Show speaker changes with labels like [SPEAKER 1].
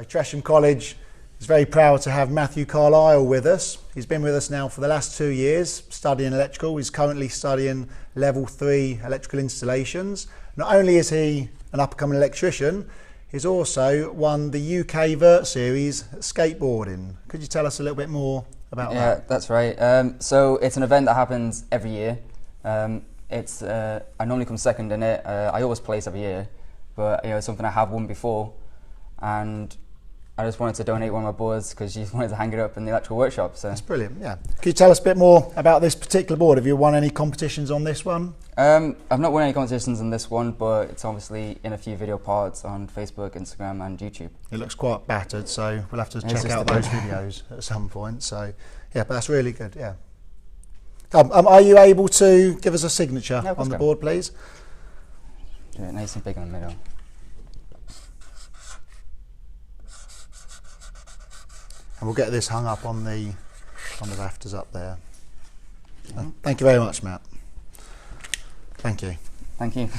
[SPEAKER 1] Tresham College is very proud to have Matt Carlisle with us. He's been with us now for the last 2 years studying electrical. He's currently studying level 3 electrical installations. Not only is he an up-and-coming electrician, he's also won the UK Vert Series at skateboarding. Could you tell us a little bit more about that?
[SPEAKER 2] Yeah, that's right. So it's an event that happens every year. I normally come second in it. I always place every year, but it's something I have won before, and I just wanted to donate one of my boards because she wanted to hang it up in the electrical workshop. So
[SPEAKER 1] that's brilliant. Yeah. Could you tell us a bit more about this particular board? Have you won any competitions on this one?
[SPEAKER 2] I've not won any competitions on this one, but it's obviously in a few video parts on Facebook, Instagram, and YouTube.
[SPEAKER 1] It looks quite battered, so we'll have to check out those videos at some point. So yeah, but that's really good. Yeah. Are you able to give us a signature on the board, please?
[SPEAKER 2] Do it nice and big in the middle.
[SPEAKER 1] And we'll get this hung up on the rafters up there. Thank you very much, Matt. Thank you.
[SPEAKER 2] Thank you.